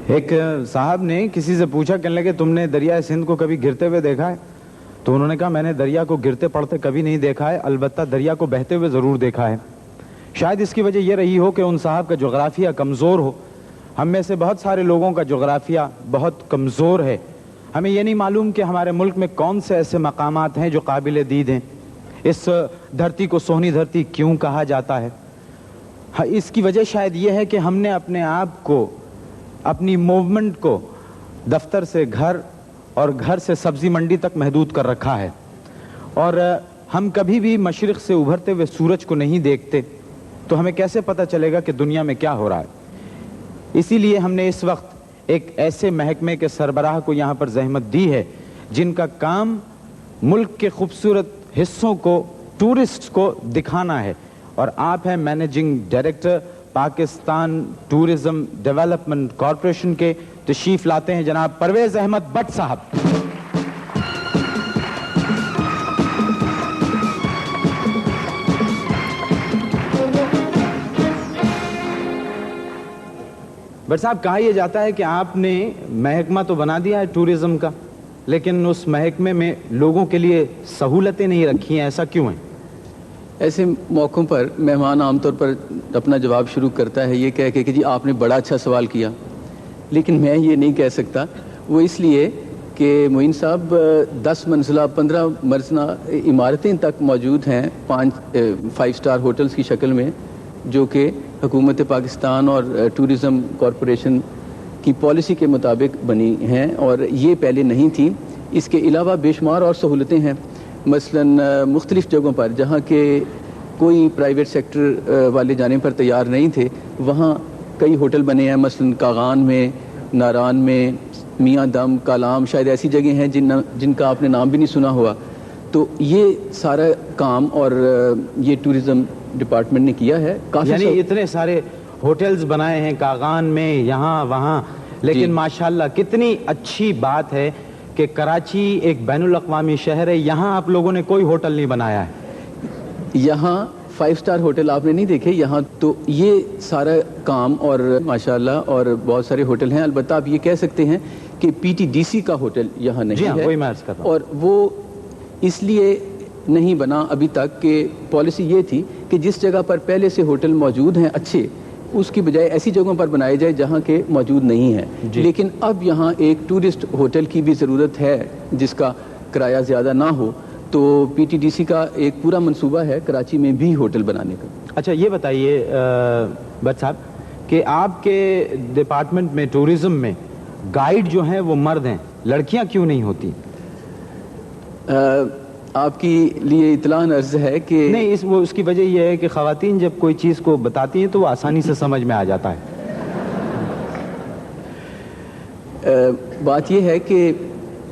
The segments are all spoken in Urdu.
ایک صاحب نے کسی سے پوچھا، کہنے لگے تم نے دریائے سندھ کو کبھی گرتے ہوئے دیکھا ہے؟ تو انہوں نے کہا میں نے دریا کو گرتے پڑتے کبھی نہیں دیکھا ہے، البتہ دریا کو بہتے ہوئے ضرور دیکھا ہے۔ شاید اس کی وجہ یہ رہی ہو کہ ان صاحب کا جغرافیہ کمزور ہو۔ ہم میں سے بہت سارے لوگوں کا جغرافیہ بہت کمزور ہے، ہمیں یہ نہیں معلوم کہ ہمارے ملک میں کون سے ایسے مقامات ہیں جو قابل دید ہیں، اس دھرتی کو سونی دھرتی کیوں کہا جاتا ہے۔ اس کی وجہ شاید یہ ہے کہ ہم نے اپنے آپ کو، اپنی موومنٹ کو دفتر سے گھر اور گھر سے سبزی منڈی تک محدود کر رکھا ہے، اور ہم کبھی بھی مشرق سے ابھرتے ہوئے سورج کو نہیں دیکھتے، تو ہمیں کیسے پتہ چلے گا کہ دنیا میں کیا ہو رہا ہے؟ اسی لیے ہم نے اس وقت ایک ایسے محکمے کے سربراہ کو یہاں پر زحمت دی ہے جن کا کام ملک کے خوبصورت حصوں کو ٹورسٹ کو دکھانا ہے، اور آپ ہیں managing director Pakistan tourism development corporation کے، تشریف لاتے ہیں جناب پرویز احمد بٹ صاحب۔ بٹ صاحب، کہا یہ جاتا ہے کہ آپ نے محکمہ تو بنا دیا ہے ٹورزم کا، لیکن اس محکمے میں لوگوں کے لیے سہولتیں نہیں رکھی ہیں، ایسا کیوں ہے؟ ایسے موقعوں پر مہمان عام طور پر اپنا جواب شروع کرتا ہے یہ کہہ کے کہ جی آپ نے بڑا اچھا سوال کیا، لیکن میں یہ نہیں کہہ سکتا۔ وہ اس لیے کہ معین صاحب 10 منزلہ 15 منزلہ عمارتیں تک موجود ہیں 5 اسٹار ہوٹلز کی شکل میں، جو کہ حکومت پاکستان اور ٹورزم کارپوریشن کی پالیسی کے مطابق بنی ہیں، اور یہ پہلے نہیں تھی۔ اس کے علاوہ بے شمار اور سہولتیں ہیں، مثلاً مختلف جگہوں پر جہاں کہ کوئی پرائیویٹ سیکٹر والے جانے پر تیار نہیں تھے، وہاں کئی ہوٹل بنے ہیں، مثلاً کاغان میں، ناران میں، میاں دم، کالام، شاید ایسی جگہیں ہیں جن کا آپ نے نام بھی نہیں سنا ہوا۔ تو یہ سارا کام اور یہ ٹورزم ڈپارٹمنٹ نے کیا ہے۔ یعنی اتنے سارے ہوٹلز بنائے ہیں کاغان میں، یہاں وہاں، لیکن ماشاءاللہ کتنی اچھی بات ہے کہ کراچی ایک بین الاقوامی شہر ہے، یہاں آپ لوگوں نے کوئی ہوٹل نہیں بنایا ہے۔ یہاں 5 اسٹار ہوٹل آپ نے نہیں دیکھے یہاں، تو یہ سارا کام اور ماشاءاللہ اور بہت سارے ہوٹل ہیں۔ البتہ آپ یہ کہہ سکتے ہیں کہ پی ٹی ڈی سی کا ہوٹل یہاں نہیں ہے، وہی میں عرض کر رہا ہوں، اور وہ اس لیے نہیں بنا ابھی تک کہ پالیسی یہ تھی کہ جس جگہ پر پہلے سے ہوٹل موجود ہیں اچھے، اس کی بجائے ایسی جگہوں پر بنائے جائے جہاں کے موجود نہیں ہیں۔ لیکن اب یہاں ایک ٹورسٹ ہوٹل کی بھی ضرورت ہے جس کا کرایہ زیادہ نہ ہو، تو پی ٹی ڈی سی کا ایک پورا منصوبہ ہے کراچی میں بھی ہوٹل بنانے کا۔ اچھا یہ بتائیے بٹ صاحب کہ آپ کے ڈپارٹمنٹ میں ٹورزم میں گائیڈ جو ہیں وہ مرد ہیں، لڑکیاں کیوں نہیں ہوتی؟ آپ کی لیے اطلاع عرض ہے کہ نہیں، اس کی وجہ یہ ہے کہ خواتین جب کوئی چیز کو بتاتی ہیں تو وہ آسانی سے سمجھ میں آ جاتا ہے۔ بات یہ ہے کہ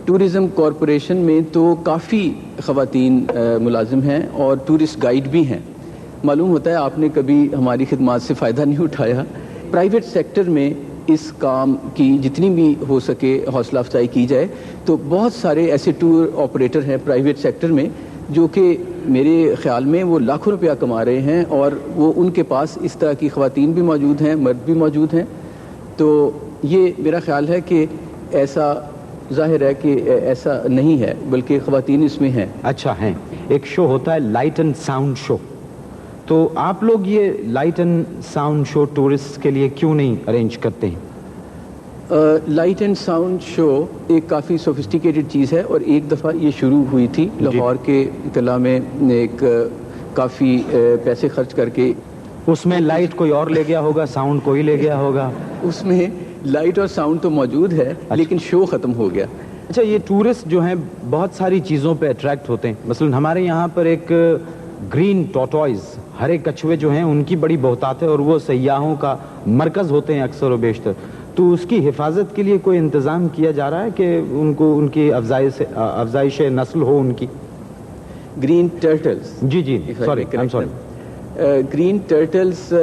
ٹورزم کارپوریشن میں تو کافی خواتین ملازم ہیں اور ٹورسٹ گائیڈ بھی ہیں۔ معلوم ہوتا ہے آپ نے کبھی ہماری خدمات سے فائدہ نہیں اٹھایا۔ پرائیویٹ سیکٹر میں اس کام کی جتنی بھی ہو سکے حوصلہ افزائی کی جائے، تو بہت سارے ایسے ٹور آپریٹر ہیں پرائیویٹ سیکٹر میں جو کہ میرے خیال میں وہ لاکھوں روپیہ کما رہے ہیں، اور وہ ان کے پاس اس طرح کی خواتین بھی موجود ہیں، مرد بھی موجود ہیں۔ تو یہ میرا خیال ہے کہ ایسا ظاہر ہے کہ ایسا نہیں ہے، بلکہ خواتین اس میں ہیں۔ اچھا ہیں، ایک شو ہوتا ہے لائٹ اینڈ ساؤنڈ شو، تو آپ لوگ یہ light and sound show tourist کے لیے کیوں نہیں ارینج کرتے ہیں؟ لائٹ اینڈ ساؤنڈ شو ایک کافی سوفسٹیکیٹڈ چیز ہے، اور ایک دفعہ یہ شروع ہوئی تھی لاہور کے قلعہ میں، ایک کافی پیسے خرچ کر کے۔ اس میں لائٹ کوئی اور لے گیا ہوگا، ساؤنڈ کوئی لے گیا ہوگا؟ اس میں لائٹ اور ساؤنڈ تو موجود ہے، لیکن شو ختم ہو گیا۔ اچھا، یہ ٹورسٹ جو ہیں بہت ساری چیزوں پہ اٹریکٹ ہوتے ہیں، مثلا ہمارے یہاں پر ایک گرین ٹورٹوائز، ہرے کچھوے جو ہیں ان کی بڑی بہتات ہے، اور وہ سیاحوں کا مرکز ہوتے ہیں اکثر و بیشتر، تو اس کی حفاظت کے لیے کوئی انتظام کیا جا رہا ہے کہ ان کی افزائش نسل ہو ان کی؟ گرین ٹرٹلز، جی سوری، گرین ٹرٹلز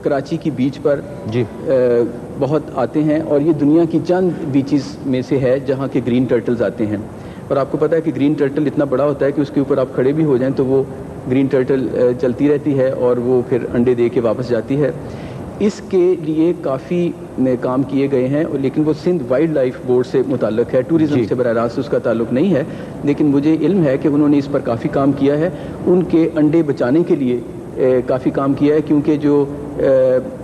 کراچی کی بیچ پر بہت آتے ہیں، اور یہ دنیا کی چند بیچز میں سے ہے جہاں کے گرین ٹرٹلز آتے ہیں۔ اور آپ کو پتہ ہے کہ گرین ٹرٹل اتنا بڑا ہوتا ہے کہ اس کے اوپر آپ کھڑے بھی ہو جائیں تو وہ گرین ٹرٹل چلتی رہتی ہے، اور وہ پھر انڈے دے کے واپس جاتی ہے۔ اس کے لیے کافی کام کیے گئے ہیں، لیکن وہ سندھ وائلڈ لائف بورڈ سے متعلق ہے، ٹوریزم سے براہ راست اس کا تعلق نہیں ہے، لیکن مجھے علم ہے کہ انہوں نے اس پر کافی کام کیا ہے، ان کے انڈے بچانے کے لیے کافی کام کیا ہے، کیونکہ جو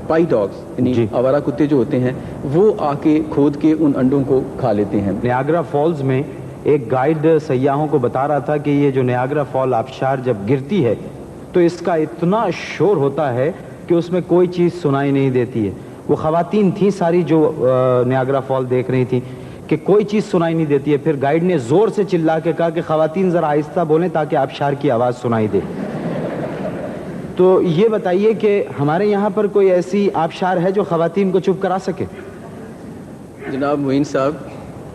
پائی ڈاگز یعنی آوارہ کتے جو ہوتے ہیں وہ آ کے کھود کے ان انڈوں کو کھا لیتے ہیں۔ نیاگرا فالز میں ایک گائیڈ سیاحوں کو بتا رہا تھا کہ یہ جو نیاگرا فال آبشار جب گرتی ہے تو اس کا اتنا شور ہوتا ہے کہ اس میں کوئی چیز سنائی نہیں دیتی ہے۔ وہ خواتین تھیں ساری جو نیاگرا فال دیکھ رہی تھیں کہ کوئی چیز سنائی نہیں دیتی ہے، پھر گائیڈ نے زور سے چلا کے کہا کہ خواتین ذرا آہستہ بولیں تاکہ آبشار کی آواز سنائی دے۔ تو یہ بتائیے کہ ہمارے یہاں پر کوئی ایسی آبشار ہے جو خواتین کو چپ کرا سکے؟ جناب معین صاحب،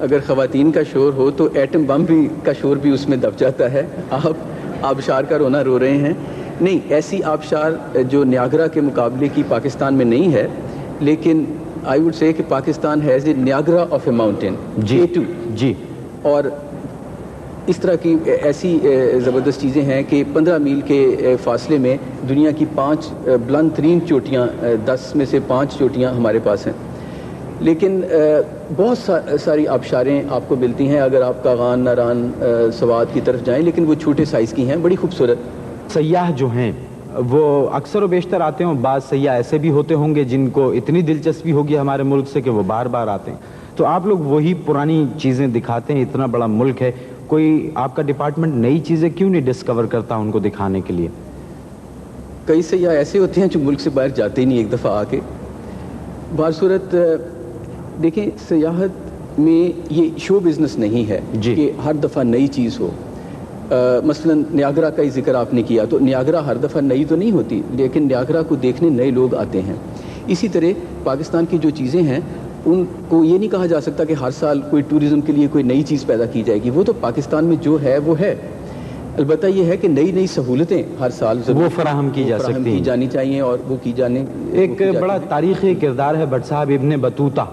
اگر خواتین کا شور ہو تو ایٹم بم بھی کا شور بھی اس میں دب جاتا ہے۔ آپ آبشار کا رونا رو رہے ہیں۔ نہیں، ایسی آبشار جو نیاگرا کے مقابلے کی پاکستان میں نہیں ہے، لیکن آئی وڈ سے کہ Pakistan has a Niagara of a mountain K2 جی، اور اس طرح کی ایسی زبردست چیزیں ہیں کہ 15 میل کے فاصلے میں دنیا کی 5 بلند ترین چوٹیاں، 10 میں سے 5 چوٹیاں ہمارے پاس ہیں، لیکن بہت ساری آبشاریں آپ کو ملتی ہیں اگر آپ کاغان، ناران، سوات کی طرف جائیں، لیکن وہ چھوٹے سائز کی ہیں، بڑی خوبصورت۔ سیاح جو ہیں وہ اکثر و بیشتر آتے ہیں، بعض سیاح ایسے بھی ہوتے ہوں گے جن کو اتنی دلچسپی ہوگی ہمارے ملک سے کہ وہ بار بار آتے ہیں، تو آپ لوگ وہی پرانی چیزیں دکھاتے ہیں، اتنا بڑا ملک ہے، کوئی آپ کا ڈپارٹمنٹ نئی چیزیں کیوں نہیں ڈسکور کرتا ان کو دکھانے کے لیے؟ کئی سیاح ایسے ہوتے ہیں جو ملک سے باہر جاتے ہی نہیں ایک دفعہ آ کے۔ بہر صورت دیکھیں، سیاحت میں یہ شو بزنس نہیں ہے کہ ہر دفعہ نئی چیز ہو۔ مثلا نیاگرا کا ہی ذکر آپ نے کیا، تو نیاگرا ہر دفعہ نئی تو نہیں ہوتی، لیکن نیاگرا کو دیکھنے نئے لوگ آتے ہیں۔ اسی طرح پاکستان کی جو چیزیں ہیں ان کو یہ نہیں کہا جا سکتا کہ ہر سال کوئی ٹوریزم کے لیے کوئی نئی چیز پیدا کی جائے گی، وہ تو پاکستان میں جو ہے وہ ہے۔ البتہ یہ ہے کہ نئی نئی سہولتیں ہر سال وہ فراہم کی جا سکتی ہیں، کی جانی چاہیے، اور وہ کی جانے۔ ایک بڑا تاریخی کردار ہے بٹ صاحب ابن بطوطہ،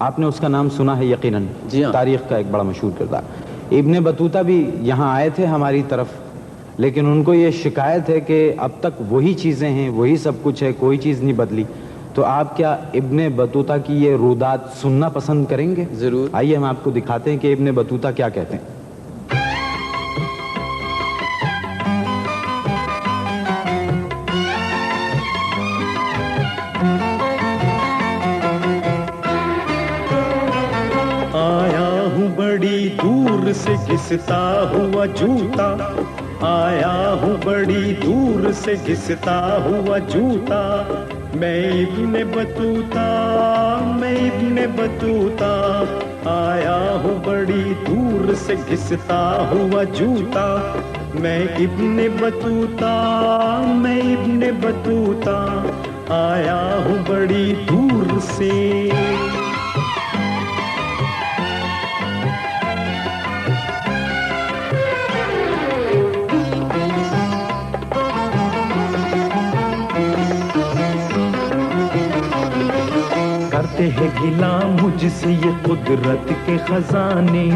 آپ نے اس کا نام سنا ہے یقیناً، جی ہاں، تاریخ کا ایک بڑا مشہور کردار۔ ابن بطوطہ بھی یہاں آئے تھے ہماری طرف، لیکن ان کو یہ شکایت ہے کہ اب تک وہی چیزیں ہیں، وہی سب کچھ ہے، کوئی چیز نہیں بدلی۔ تو آپ کیا ابن بطوطہ کی یہ رودات سننا پسند کریں گے؟ ضرور، آئیے ہم آپ کو دکھاتے ہیں کہ ابن بطوطہ کیا کہتے ہیں۔ آیا ہوں بڑی دور سے گھستا ہوا جوتا، آیا ہوں بڑی دور سے گھستا ہوا جوتا، میں ابن بطوطہ، میں ابن بطوطہ، آیا ہوں بڑی دور سے گھستا ہوا جوتا، میں ابن بطوطہ، میں ابن بطوطہ، آیا ہوں بڑی دور سے۔ کرتے ہیں گلا مجھ سے یہ قدرت کے خزانے،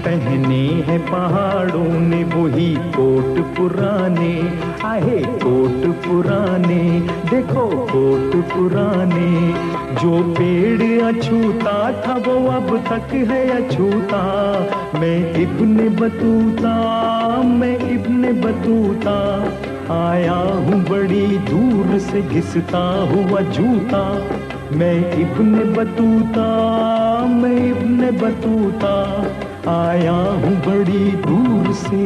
پہنے ہیں پہاڑوں نے وہی کوٹ پرانے، آہے کوٹ پرانے، دیکھو کوٹ پرانے، جو پیڑ اچھوتا تھا وہ اب تک ہے اچھوتا، میں ابن بطوطہ، میں ابن بطوطہ، آیا ہوں بڑی دور سے گھستا ہوا جوتا، میں ابن بطوطہ، میں ابن بطوطہ، آیا ہوں بڑی دور سے۔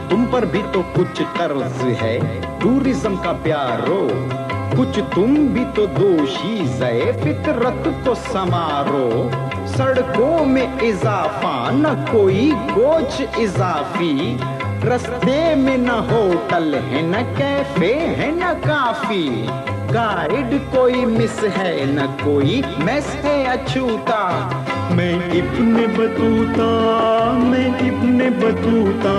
تم پر بھی تو کچھ قرض ہے ٹورزم کا پیارو، کچھ تم بھی تو دوشی زے فطرت کو سمارو، سڑکوں میں اضافہ نہ کوئی کوچ اضافی، رستے میں نہ ہوٹل ہے نہ کیفے ہے نہ کافی، گائیڈ کوئی مس ہے نہ کوئی میس ہے اچھوتا، میں ابن بطوطہ، میں ابن بطوطہ،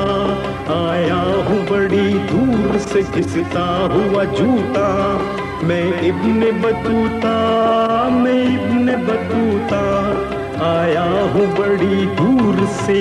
آیا ہوں بڑی دور سے گھستا ہوا جوتا، میں ابن بطوطہ، میں ابن بطوطہ، آیا ہوں بڑی دور سے۔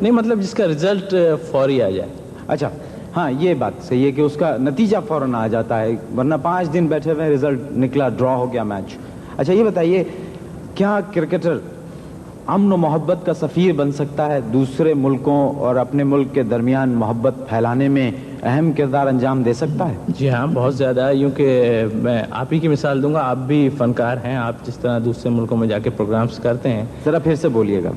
نہیں مطلب جس کا رزلٹ فوری آ جائے. اچھا ہاں یہ بات صحیح ہے کہ اس کا نتیجہ فوراً آ جاتا ہے, ورنہ 5 دن بیٹھے ہوئے رزلٹ نکلا, ڈرا ہو گیا میچ. اچھا یہ بتائیے کیا کرکٹر امن و محبت کا سفیر بن سکتا ہے, دوسرے ملکوں اور اپنے ملک کے درمیان محبت پھیلانے میں اہم کردار انجام دے سکتا ہے؟ جی ہاں بہت زیادہ, یوں کہ میں آپ ہی کی مثال دوں گا. آپ بھی فنکار ہیں, آپ جس طرح دوسرے ملکوں میں جا کے پروگرامز کرتے ہیں. ذرا پھر سے بولیے گا.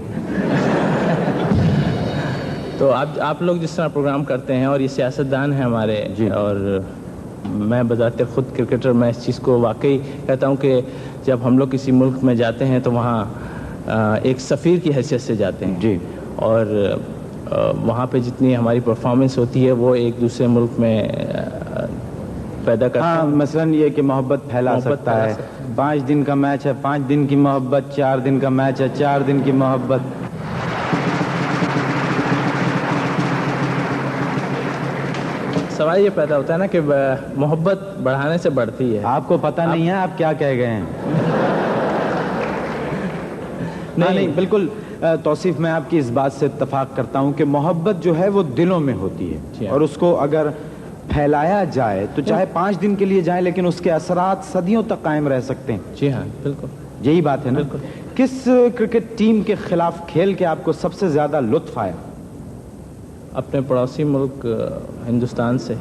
تو آپ لوگ جس طرح پروگرام کرتے ہیں, اور یہ سیاستدان ہیں ہمارے, اور میں بذات خود کرکٹر, میں اس چیز کو واقعی کہتا ہوں کہ جب ہم لوگ کسی ملک میں جاتے ہیں تو وہاں ایک سفیر کی حیثیت سے جاتے ہیں جی, اور وہاں پہ جتنی ہماری پرفارمنس ہوتی ہے وہ ایک دوسرے ملک میں پیدا کرتا ہے. مثلاً یہ کہ محبت پھیلا سکتا ہے. 5 دن کا میچ ہے, 5 دن کی محبت, 4 دن کا میچ ہے, 4 دن کی محبت. سوال یہ پیدا ہوتا ہے نا کہ محبت بڑھانے سے بڑھتی ہے. آپ کو پتہ نہیں ہے آپ کیا کہہ گئے ہیں. نہیں بالکل توصیف, میں آپ کی اس بات سے اتفاق کرتا ہوں کہ محبت جو ہے وہ دلوں میں ہوتی ہے, اور اس کو اگر پھیلایا جائے تو چاہے 5 دن کے لیے جائے لیکن اس کے اثرات صدیوں تک قائم رہ سکتے ہیں. جی ہاں بالکل, یہی بات ہے نا. کس کرکٹ ٹیم کے خلاف کھیل کے آپ کو سب سے زیادہ لطف آیا؟ اپنے پڑوسی ملک ہندوستان سے.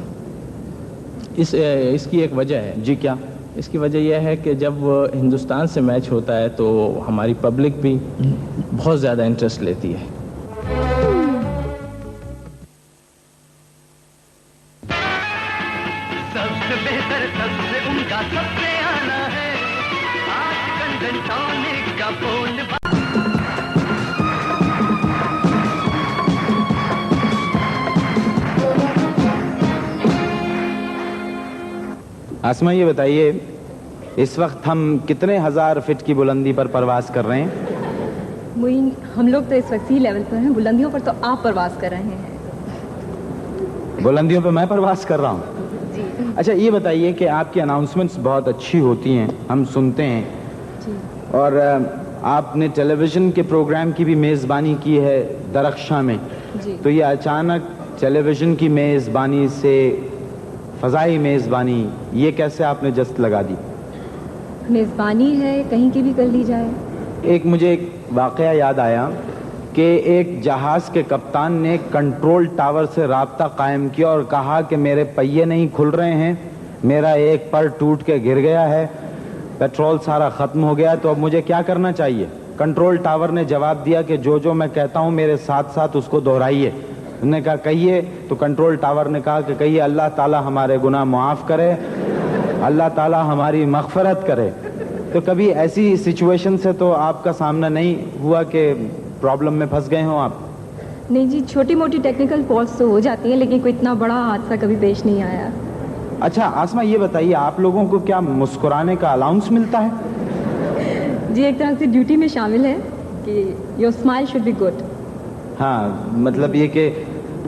اس کی ایک وجہ ہے. جی کیا؟ اس کی وجہ یہ ہے کہ جب ہندوستان سے میچ ہوتا ہے تو ہماری پبلک بھی بہت زیادہ انٹرسٹ لیتی ہے. سب سے بہتر, سب سے عمدہ, سب سے آنا ہے آج کنڈن ٹونک کا بول. آسمہ یہ بتائیے اس وقت ہم کتنے 1000 فٹ کی بلندی پر پرواز کر رہے ہیں؟ معین, ہم لوگ تو اس وقت سی لیول پر ہیں, بلندیوں پر تو آپ پرواز کر رہے ہیں. بلندیوں پہ میں پرواز کر رہا ہوں. جی. اچھا یہ بتائیے کہ آپ کی اناؤنسمنٹس بہت اچھی ہوتی ہیں, ہم سنتے ہیں. جی. اور آپ نے ٹیلی ویژن کے پروگرام کی بھی میزبانی کی ہے درخشاں میں. جی. تو یہ اچانک ٹیلی ویژن کی میزبانی سے فضائی میزبانی, یہ کیسے آپ نے جست لگا دی؟ میزبانی ہے, کہیں کی بھی کر لی جائے. مجھے ایک واقعہ یاد آیا کہ ایک جہاز کے کپتان نے کنٹرول ٹاور سے رابطہ قائم کیا اور کہا کہ میرے پہیے نہیں کھل رہے ہیں, میرا ایک پر ٹوٹ کے گر گیا ہے, پیٹرول سارا ختم ہو گیا, تو اب مجھے کیا کرنا چاہیے؟ کنٹرول ٹاور نے جواب دیا کہ جو میں کہتا ہوں میرے ساتھ ساتھ اس کو دہرائیے. انہوں نے کہا کہیے, تو کنٹرول ٹاور نے کہا کہ کہیے اللہ تعالیٰ ہمارے گناہ معاف کرے, اللہ تعالیٰ ہماری مغفرت کرے. تو کبھی ایسی سچویشن سے تو آپ کا سامنا نہیں ہوا کہ پرابلم میں پھنس گئے ہوں آپ؟ نہیں جی, چھوٹی موٹی ٹیکنیکل فالٹس تو ہو جاتی ہیں لیکن کوئی اتنا بڑا حادثہ کبھی پیش نہیں آیا. اچھا آسمہ یہ بتائیے, آپ لوگوں کو کیا مسکرانے کا الاؤنس ملتا ہے؟ جی ایک طرح سے ڈیوٹی میں شامل ہے کہ your smile should be good. ہاں مطلب یہ کہ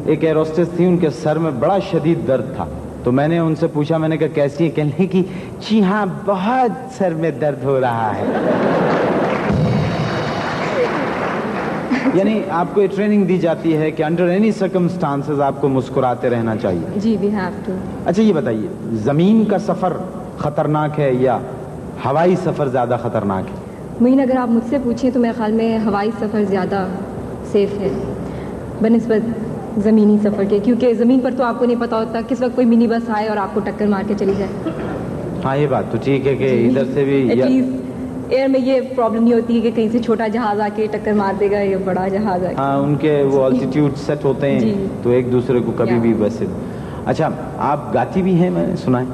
ایک ایئر ہوسٹس تھی, ان کے سر میں بڑا شدید درد تھا, تو میں نے ان سے پوچھا, میں نے کہا کیسی ہے؟ کہنے کی جی ہاں بہت سر میں درد ہو رہا ہے. یعنی آپ کو یہ ٹریننگ دی جاتی ہے کہ انڈر اینی سرکمسٹانسز آپ کو مسکراتے رہنا چاہیے. جی وی ہیو ٹو. اچھا یہ بتائیے, زمین کا سفر خطرناک ہے یا ہوائی سفر زیادہ خطرناک ہے؟ معین اگر آپ مجھ سے پوچھیں تو میرے خیال میں ہوائی سفر زیادہ سیف ہے بنسبت زمینی سفر کے, کیونکہ زمین پر تو آپ کو نہیں پتا ہوتا کس وقت کوئی منی بس آئے اور آپ کو ٹکر مار کے چلی جائے. ہاں یہ بات تو ٹھیک ہے کہ ادھر سے بھی ایٹ لیسٹ ایئر میں یہ پرابلم نہیں ہوتی ہے کہ کہیں سے چھوٹا جہاز آ کے ٹکر مار دے گا یا بڑا جہاز آ کے. ہاں ان کے وہ الٹیٹیوڈ سیٹ ہوتے ہیں تو ایک دوسرے کو کبھی بھی ویسے. اچھا آپ گاتی بھی ہیں, میں نے سنا ہے؟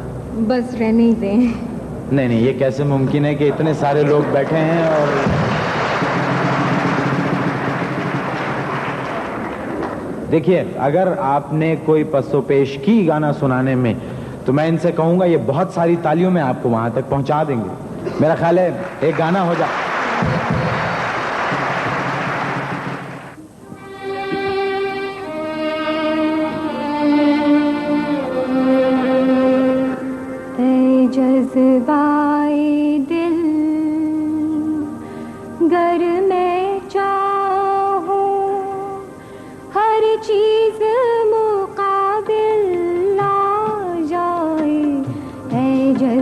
بس رہنے ہی دیں. نہیں یہ کیسے ممکن ہے کہ اتنے سارے لوگ بیٹھے ہیں اور دیکھیے اگر آپ نے کوئی پس و پیش کی گانا سنانے میں تو میں ان سے کہوں گا یہ بہت ساری تالیوں میں آپ کو وہاں تک پہنچا دیں گے. میرا خیال ہے ایک گانا ہو جائے. اے جذبائے دل گر میں چاہوں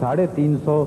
350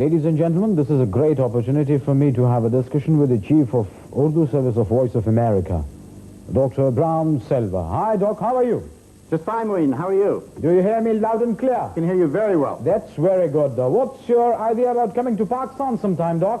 Ladies and gentlemen, this is a great opportunity for me to have a discussion with the Chief of Urdu Service of Voice of America, Dr. Brown Silva. Hi, Doc, how are you? Just fine, Moeen. How are you? Do you hear me loud and clear? I can hear you very well. That's very good. What's your idea about coming to Pakistan sometime, Doc?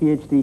PhD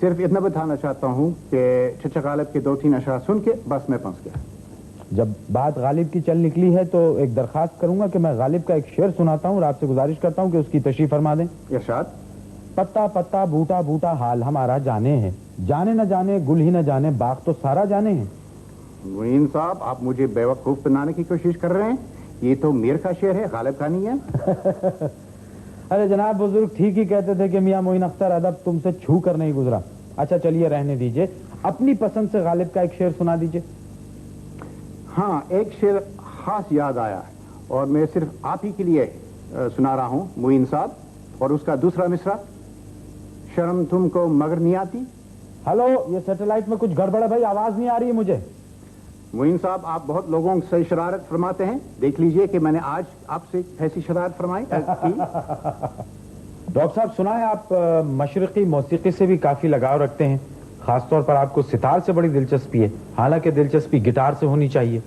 صرف اتنا بتانا چاہتا ہوں کہ چچا غالب کے 2-3 اشعار سن کے بس میں پہنچ گیا. جب بات غالب کی چل نکلی ہے تو ایک درخواست کروں گا کہ میں غالب کا ایک شعر سناتا ہوں اور آپ سے گزارش کرتا ہوں کہ اس کی تشریح فرما دیں. ارشاد. پتا پتا بوٹا بوٹا حال ہمارا جانے ہیں, جانے نہ جانے گل ہی نہ جانے باغ تو سارا جانے ہیں. معین صاحب, آپ مجھے بیوقوف بنانے کی کوشش کر رہے ہیں. یہ تو میر کا شعر ہے, غالب کا نہیں ہے. ارے جناب بزرگ ٹھیک ہی کہتے تھے کہ میاں معین اختر ادب تم سے چھو کر نہیں گزرا. اچھا چلیے رہنے دیجئے, اپنی پسند سے غالب کا ایک شعر سنا دیجئے. ہاں, ایک شعر خاص یاد آیا اور میں صرف آپ ہی کے لیے سنا رہا ہوں معین صاحب, اور اس کا دوسرا مصرع, شرم تم کو مگر نہیں آتی. ہلو, یہ سیٹلائٹ میں کچھ گڑبڑ ہے بھائی, آواز نہیں آ رہی ہے مجھے. معین صاحب, آپ بہت لوگوں سے شرارت فرماتے ہیں, دیکھ لیجئے کہ میں نے آج آپ سے ایسی شرارت فرمائی. ڈاکٹر صاحب سنا ہے آپ مشرقی موسیقی سے بھی کافی لگاؤ رکھتے ہیں, خاص طور پر آپ کو ستار سے بڑی دلچسپی ہے, حالانکہ دلچسپی گٹار سے ہونی چاہیے.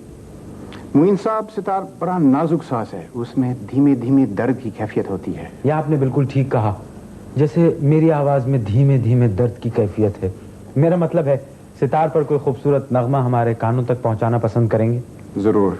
معین صاحب, ستار بڑا نازک ساز ہے, اس میں دھیمے دھیمے درد کی کیفیت ہوتی ہے. یہ آپ نے بالکل ٹھیک کہا, جیسے میری آواز میں دھیمے دھیمے درد کی کیفیت ہے. میرا مطلب ہے ستار پر کوئی خوبصورت نغمہ ہمارے کانوں تک پہنچانا پسند کریں گے؟ ضرور.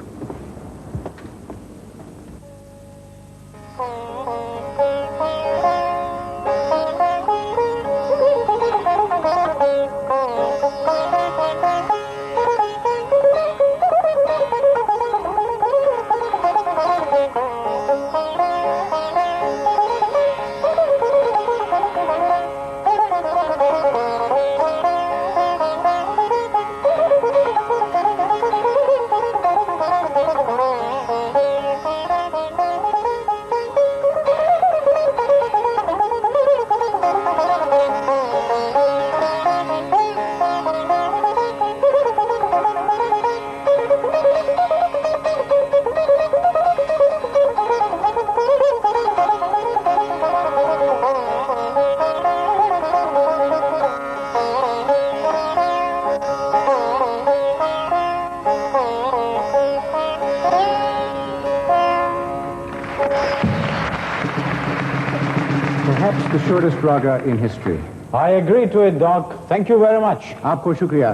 Perhaps the shortest raga in history. I agree to it, Doc. Thank you very much. آپ کو شکریہ.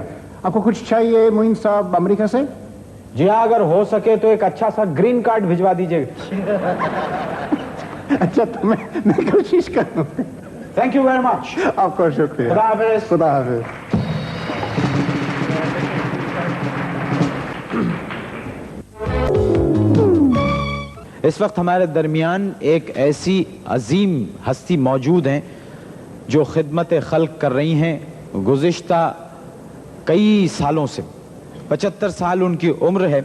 آپ کو کچھ چاہیے معین صاحب امریکہ سے؟ جی ہاں, اگر ہو سکے تو ایک اچھا سا گرین کارڈ بھجوا دیجیے. اچھا, تو میں کوشش کروں. Thank you very much. آپ کو شکریہ. خدا حافظ. خدا حافظ. اس وقت ہمارے درمیان ایک ایسی عظیم ہستی موجود ہیں جو خدمت خلق کر رہی ہیں گزشتہ کئی سالوں سے. 75 سال ان کی عمر ہے,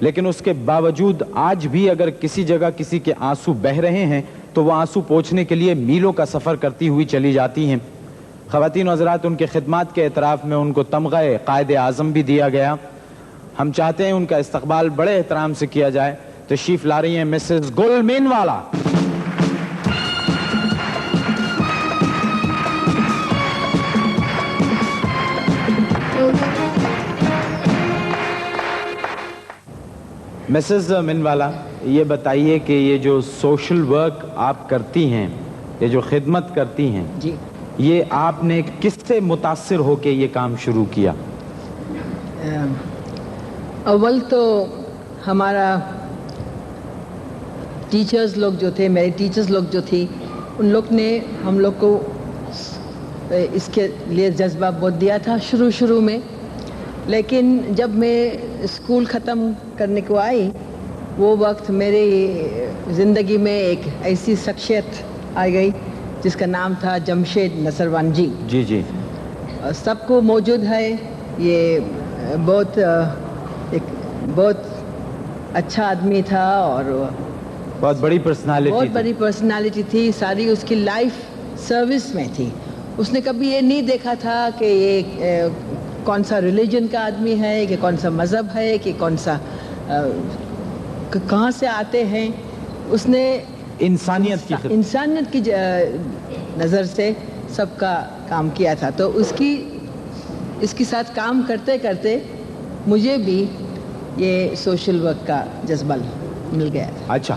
لیکن اس کے باوجود آج بھی اگر کسی جگہ کسی کے آنسو بہ رہے ہیں تو وہ آنسو پوچھنے کے لیے میلوں کا سفر کرتی ہوئی چلی جاتی ہیں. خواتین و حضرات, ان کے خدمات کے اعتراف میں ان کو تمغہ قائد اعظم بھی دیا گیا. ہم چاہتے ہیں ان کا استقبال بڑے احترام سے کیا جائے. تشریف لا رہی ہیں مسز گل مینوالا. مسز مینوالا, یہ بتائیے کہ یہ جو سوشل ورک آپ کرتی ہیں, یہ جو خدمت کرتی ہیں, جی, یہ آپ نے کس سے متاثر ہو کے یہ کام شروع کیا؟ اول تو ہمارا ٹیچرز لوگ جو تھے, میرے ٹیچرز لوگ جو تھی, ان لوگ نے ہم لوگ کو اس کے لیے جذبہ بہت دیا تھا شروع میں. لیکن جب میں اسکول ختم کرنے کو آئی, وہ وقت میری زندگی میں ایک ایسی شخصیت آ گئی جس کا نام تھا جمشید نصروان جی. جی جی, سب کو موجود ہے. یہ بہت اچھا آدمی تھا اور بہت بڑی پرسنالٹی تھی. ساری اس کی لائف سروس میں تھی. اس نے کبھی یہ نہیں دیکھا تھا کہ یہ کون سا ریلیجن کا آدمی ہے, کہ کون سا مذہب ہے, کہ کون سا کہاں سے آتے ہیں. اس نے انسانیت کی نظر سے سب کا کام کیا تھا. تو اس کے ساتھ کام کرتے کرتے مجھے بھی یہ سوشل ورک کا جذبہ مل گیا. اچھا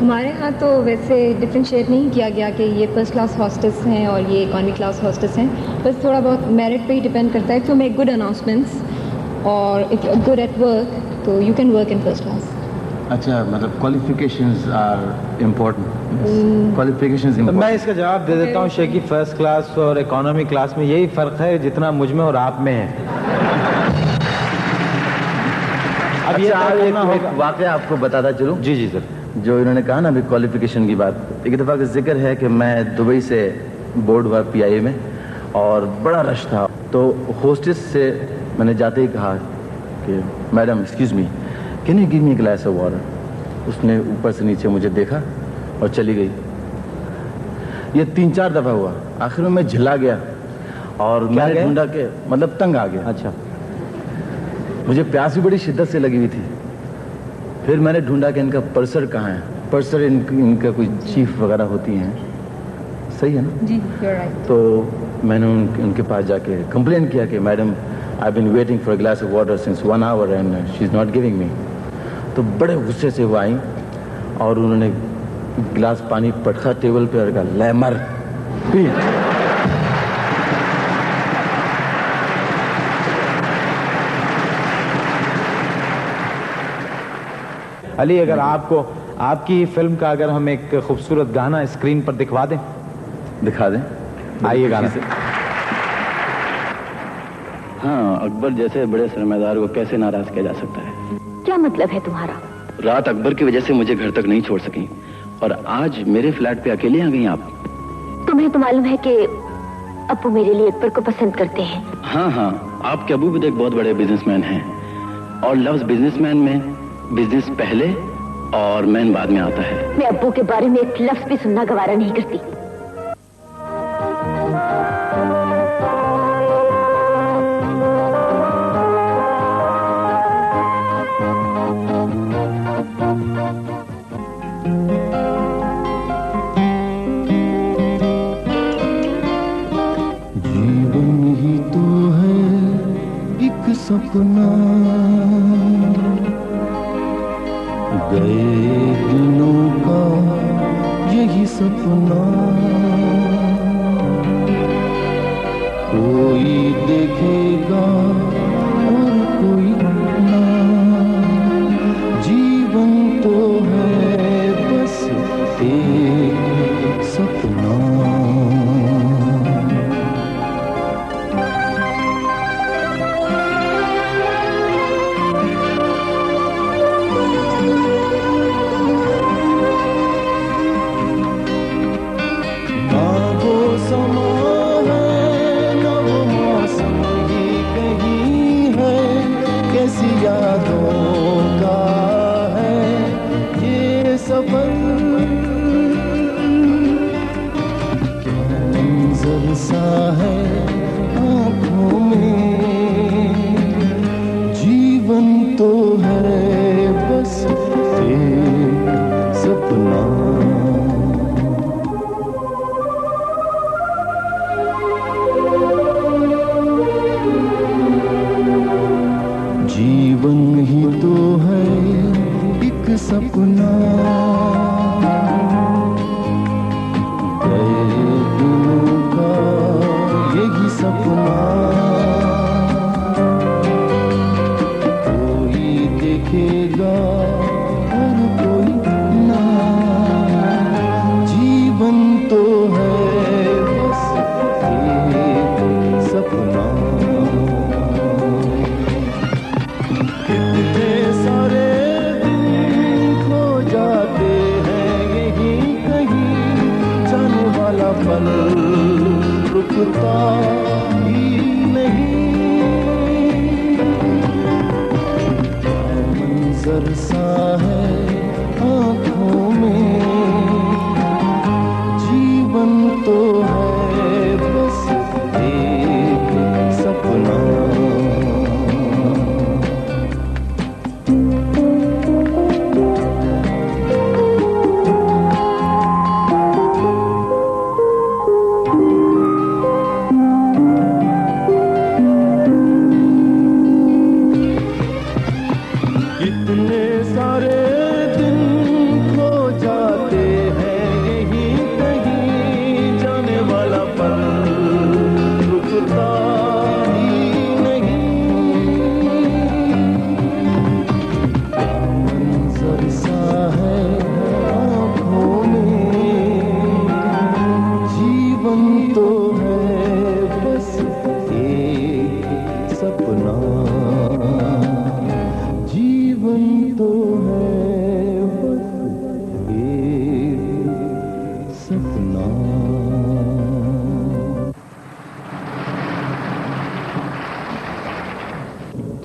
ہمارے ہاں تو ویسے ڈفرینشیٹ نہیں کیا گیا کہ یہ فرسٹ کلاس ہاسٹس ہیں اور یہ اکانومی کلاس ہاسٹس ہیں. بس تھوڑا بہت میرٹ پہ ہی ڈپینڈ کرتا ہے. تو میک گڈ اناؤنسمنٹس اور if you good at work تو you can work in first class. اچھا مطلب کوالیفیکیشنز آر امپورٹنٹ. کوالیفیکیشنز میں اس کا جواب دے دیتا ہوں شیخی. فرسٹ کلاس اور اکانومی کلاس میں یہی فرق ہے جتنا مجھ میں اور آپ میں ہے. اب یہ ایک واقعہ آپ کو بتاتا چلوں. جی جی سر. جو انہوں نے کہا نا ابھی کوالیفیکیشن کی بات, ایک دفعہ کا ذکر ہے کہ میں دبئی سے بورڈ ہوا پی آئی اے میں اور بڑا رش تھا. تو ہوسٹس سے میں نے جاتے ہی کہا کہ madam excuse me can you give me glass of water. اس نے اوپر سے نیچے مجھے دیکھا اور چلی گئی. یہ 3-4 دفعہ ہوا. آخر میں جھلا گیا اور میں نے ڈھونڈا کہ مطلب تنگ آ گیا. اچھا. مجھے پیاس بھی بڑی شدت سے لگی ہوئی تھی. پھر میں نے ڈھونڈا کہ ان کا پرسر کہاں ہے. پرسر ان کا کوئی چیف وغیرہ ہوتی ہیں, صحیح ہے نا؟ جی یو آر رائٹ. تو میں نے ان کے پاس جا کے کمپلین کیا کہ madam I been waiting for a glass of water since 1 hour and she is not giving me. تو بڑے غصے سے وہ آئیں اور انہوں نے گلاس پانی پٹکا ٹیبل پہ اور کہا لے مر پی. علی اگر آپ کو آپ کی فلم کا اگر ہم ایک خوبصورت گانا اسکرین پر دکھوا دیں. دکھا دیں. آئیے گانا. ہاں اکبر جیسے بڑے سرمایہ دار کو کیسے ناراض کیا جا سکتا ہے. کیا مطلب ہے تمہارا؟ رات اکبر کی وجہ سے مجھے گھر تک نہیں چھوڑ سکیں اور آج میرے فلیٹ پہ اکیلے آ گئی آپ. تمہیں تو معلوم ہے کہ ابو میرے لیے اکبر کو پسند کرتے ہیں. ہاں آپ کے ابو بھی تو ایک بہت بڑے بزنس مین ہیں اور لفظ بزنس مین میں بزنس پہلے اور مین بعد میں آتا ہے. میں ابو کے بارے میں ایک لفظ بھی سننا گوارا نہیں کرتی. جیون ہی تو ہے ایک سپنا, گئے دنوں کا یہی سپنا, کوئی دیکھے گا اور کوئی نہ, جیون تو ہے بس ایک سپنا.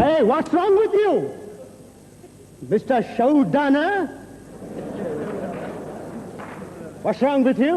Hey, what's wrong with you? Mr. Shaudana? What's wrong with you?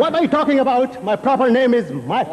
What are you talking about? My proper name is Mike.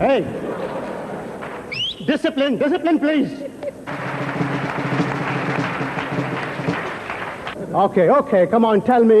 Hey, discipline please. Okay, come on, tell me,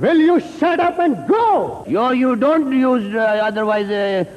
will you shut up and go? You don't use otherwise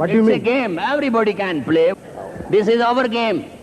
It's a game, everybody can play. This is our game.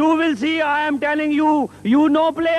You will see, I am telling you, you no play,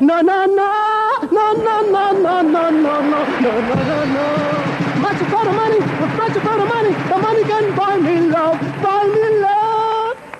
no no no no no no no no no no no no no much for money, the money can buy me love, buy me love.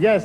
Yes.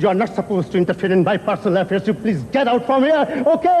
You are not supposed to interfere in my personal affairs. You please get out from here. Okay?